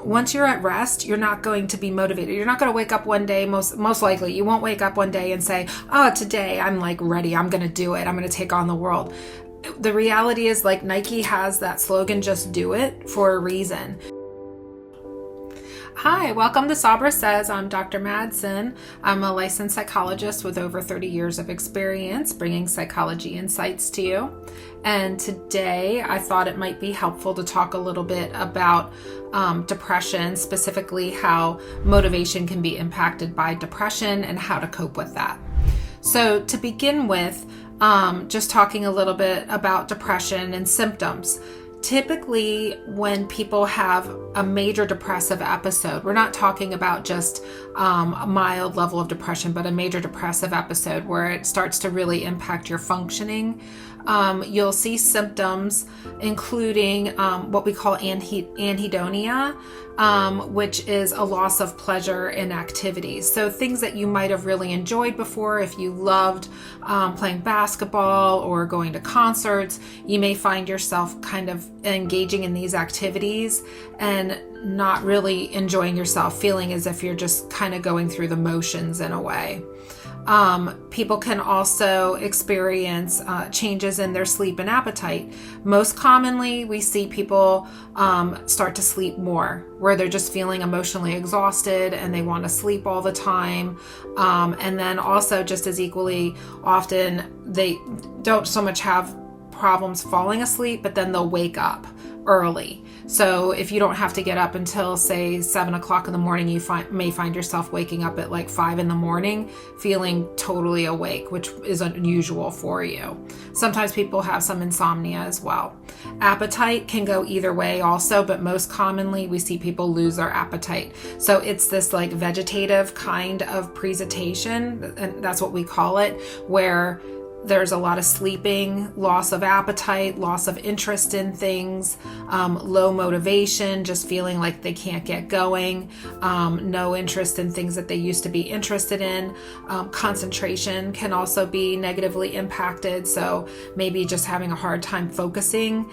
once you're at rest, you're not going to be motivated. You're not going to wake up one day, most likely, you won't wake up one day and say, oh, today I'm like ready. I'm going to do it. I'm going to take on the world. The reality is, like, Nike has that slogan, just do it, for a reason. Hi, welcome to Sabra Says. I'm Dr. Madsen. I'm a licensed psychologist with over 30 years of experience bringing psychology insights to you. And today I thought it might be helpful to talk a little bit about depression, specifically how motivation can be impacted by depression and how to cope with that. So to begin with, just talking a little bit about depression and symptoms. Typically, when people have a major depressive episode, we're not talking about just a mild level of depression, but a major depressive episode where it starts to really impact your functioning. You'll see symptoms including what we call anhedonia, which is a loss of pleasure in activities. So things that you might have really enjoyed before, if you loved playing basketball or going to concerts, you may find yourself kind of engaging in these activities and not really enjoying yourself, feeling as if you're just kind of going through the motions in a way. People can also experience changes in their sleep and appetite. Most commonly, we see people start to sleep more, where they're just feeling emotionally exhausted and they want to sleep all the time. And then also, just as equally often, they don't so much have problems falling asleep, but then they'll wake up early. So if you don't have to get up until, say, 7 o'clock in the morning, you may find yourself waking up at like 5 in the morning, feeling totally awake, which is unusual for you. Sometimes people have some insomnia as well. Appetite can go either way also, but most commonly we see people lose their appetite. So it's this like vegetative kind of presentation, and that's what we call it, where there's a lot of sleeping, loss of appetite, loss of interest in things, low motivation, just feeling like they can't get going, no interest in things that they used to be interested in. Concentration can also be negatively impacted, so maybe just having a hard time focusing.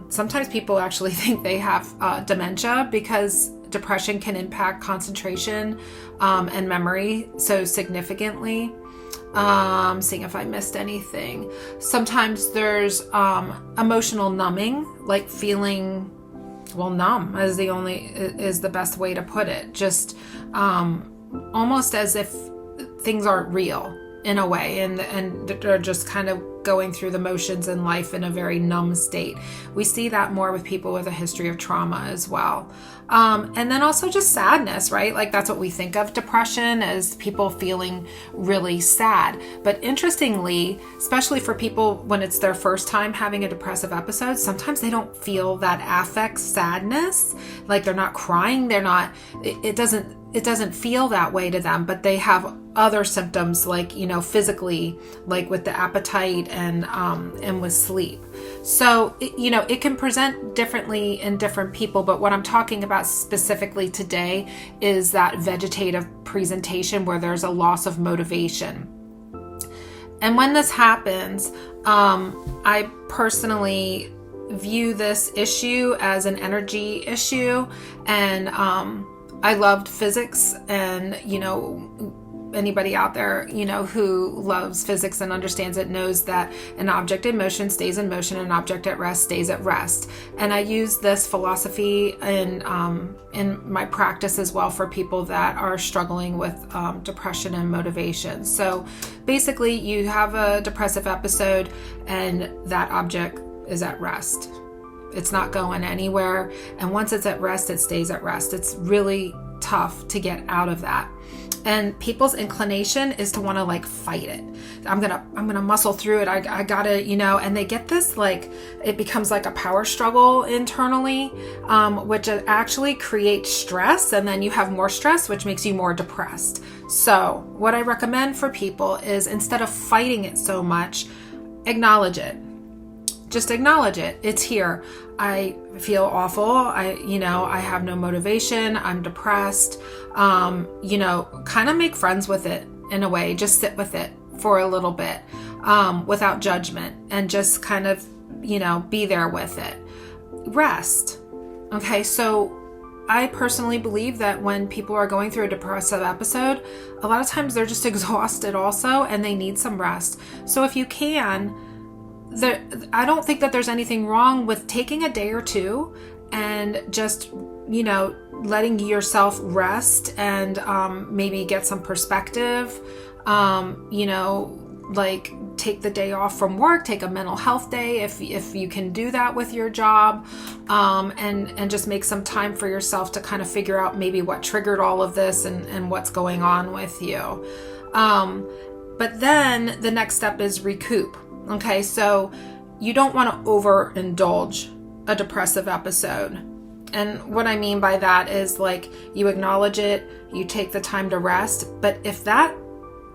Sometimes people actually think they have dementia because depression can impact concentration and memory so significantly. Seeing if I missed anything. Sometimes there's emotional numbing, like feeling, numb is the best way to put it. Just almost as if things aren't real in a way, and they're just kind of going through the motions in life in a very numb state. We see that more with people with a history of trauma as well. And then also just sadness, right? Like that's what we think of depression, as people feeling really sad. But interestingly, especially for people when it's their first time having a depressive episode, sometimes they don't feel that affect sadness. Like they're not crying, it doesn't feel that way to them, but they have other symptoms like, physically, like with the appetite and with sleep. So, it can present differently in different people, but what I'm talking about specifically today is that vegetative presentation where there's a loss of motivation. And when this happens, I personally view this issue as an energy issue, and I loved physics, and anybody out there who loves physics and understands it knows that an object in motion stays in motion, an object at rest stays at rest. And I use this philosophy in my practice as well for people that are struggling with depression and motivation. So basically, you have a depressive episode and that object is at rest. It's not going anywhere. And once it's at rest, it stays at rest. It's really tough to get out of that. And people's inclination is to want to like fight it. I'm gonna muscle through it. I gotta, and they get this, like, it becomes like a power struggle internally, which actually creates stress. And then you have more stress, which makes you more depressed. So what I recommend for people is, instead of fighting it so much, acknowledge it. Just acknowledge it. It's here. I feel awful. I have no motivation. I'm depressed. Kind of make friends with it in a way. Just sit with it for a little bit, without judgment, and just kind of, be there with it. Rest. Okay. So I personally believe that when people are going through a depressive episode, a lot of times they're just exhausted also, and they need some rest. So if you can, I don't think that there's anything wrong with taking a day or two and just, letting yourself rest and maybe get some perspective, like take the day off from work, take a mental health day if you can do that with your job, and just make some time for yourself to kind of figure out maybe what triggered all of this and what's going on with you. But then the next step is recoup. Okay, so you don't want to overindulge a depressive episode. And what I mean by that is like you acknowledge it, you take the time to rest, but if that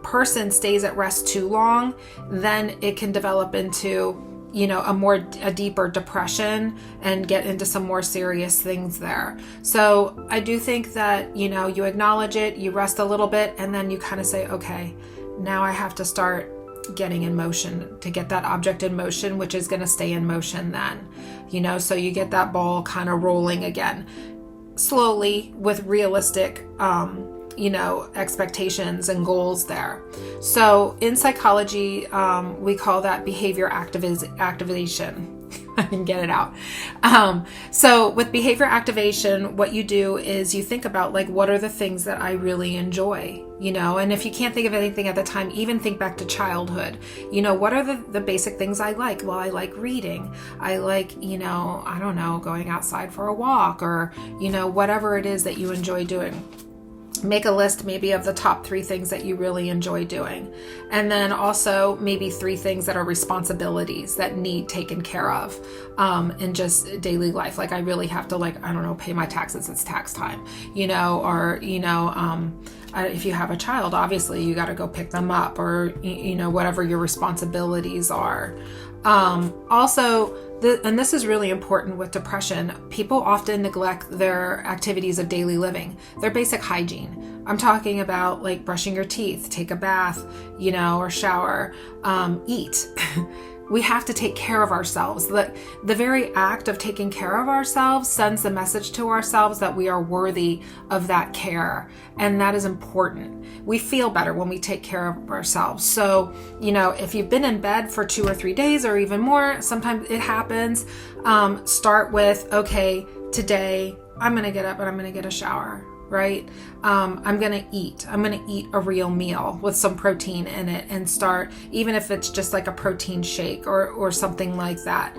person stays at rest too long, then it can develop into, a deeper depression and get into some more serious things there. So I do think that, you acknowledge it, you rest a little bit, and then you kind of say, okay, now I have to start getting in motion to get that object in motion, which is going to stay in motion then, so you get that ball kind of rolling again, slowly with realistic, expectations and goals there. So in psychology, we call that behavior activation. I can get it out. So with behavior activation, what you do is you think about like, what are the things that I really enjoy, and if you can't think of anything at the time, even think back to childhood. What are the basic things I like? Well, I like reading. I like, going outside for a walk, or, whatever it is that you enjoy doing. Make a list maybe of the top 3 things that you really enjoy doing. And then also maybe 3 things that are responsibilities that need taken care of in just daily life. Like I really have to pay my taxes, it's tax time, or, if you have a child, obviously you got to go pick them up, or, whatever your responsibilities are. And this is really important with depression. People often neglect their activities of daily living, their basic hygiene. I'm talking about like brushing your teeth, take a bath, or shower, eat. We have to take care of ourselves. The very act of taking care of ourselves sends the message to ourselves that we are worthy of that care. And that is important. We feel better when we take care of ourselves. So, if you've been in bed for 2 or 3 days or even more, sometimes it happens, start with, okay, today I'm going to get up and I'm going to get a shower. Right? I'm going to eat a real meal with some protein in it, and start, even if it's just like a protein shake or something like that.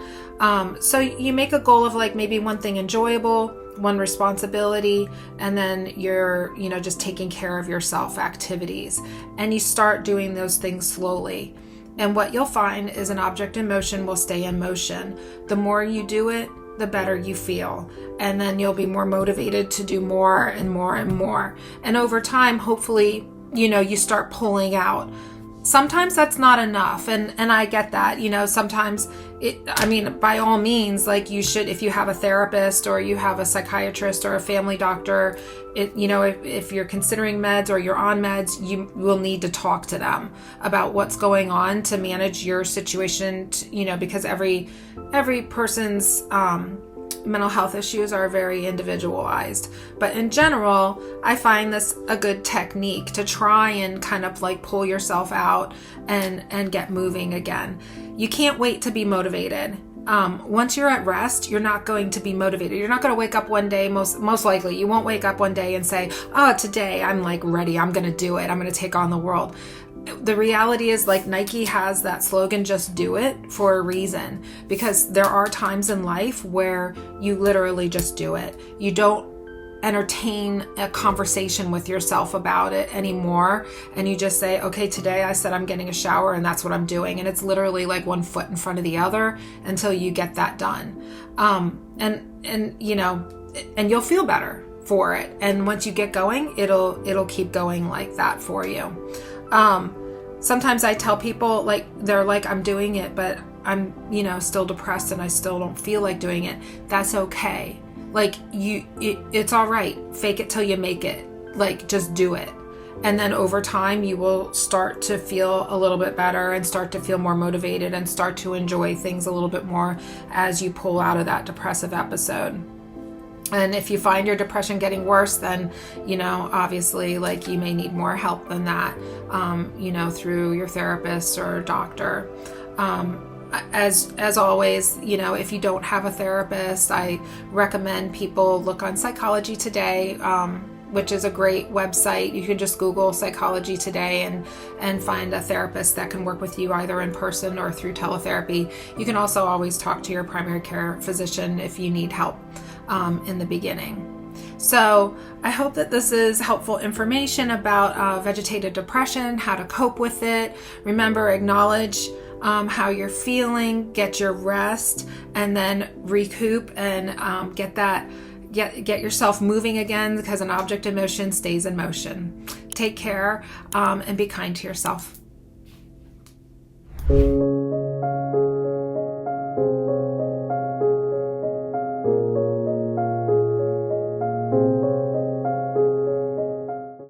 So you make a goal of like maybe one thing enjoyable, one responsibility, and then you're, just taking care of yourself activities, and you start doing those things slowly. And what you'll find is an object in motion will stay in motion. The more you do it, the better you feel. And then you'll be more motivated to do more and more and more. And over time, hopefully, you start pulling out. Sometimes that's not enough. And I get that, sometimes by all means, like you should, if you have a therapist or you have a psychiatrist or a family doctor, if you're considering meds or you're on meds, you will need to talk to them about what's going on to manage your situation, because every person's mental health issues are very individualized. But in general, I find this a good technique to try and kind of like pull yourself out and get moving again. You can't wait to be motivated. Once you're at rest, you're not going to be motivated. You're not going to wake up one day, most likely. You won't wake up one day and say, oh, today I'm like ready. I'm going to do it. I'm going to take on the world. The reality is, like Nike has that slogan, just do it, for a reason, because there are times in life where you literally just do it. You don't entertain a conversation with yourself about it anymore, and you just say, okay, today I said I'm getting a shower and that's what I'm doing, and it's literally like one foot in front of the other until you get that done. And you'll feel better for it, and once you get going, it'll keep going like that for you. Sometimes I tell people, like, they're like, I'm doing it, but I'm, still depressed and I still don't feel like doing it. That's okay. Like, it's all right. Fake it till you make it. Like, just do it. And then over time, you will start to feel a little bit better and start to feel more motivated and start to enjoy things a little bit more as you pull out of that depressive episode. And if you find your depression getting worse, then, obviously, like, you may need more help than that, through your therapist or doctor. As always, if you don't have a therapist, I recommend people look on Psychology Today, which is a great website. You can just Google Psychology Today and find a therapist that can work with you either in person or through teletherapy. You can also always talk to your primary care physician if you need help in the beginning. So I hope that this is helpful information about vegetative depression, how to cope with it. Remember, acknowledge how you're feeling, get your rest, and then recoup and get yourself moving again, because an object in motion stays in motion. Take care and be kind to yourself.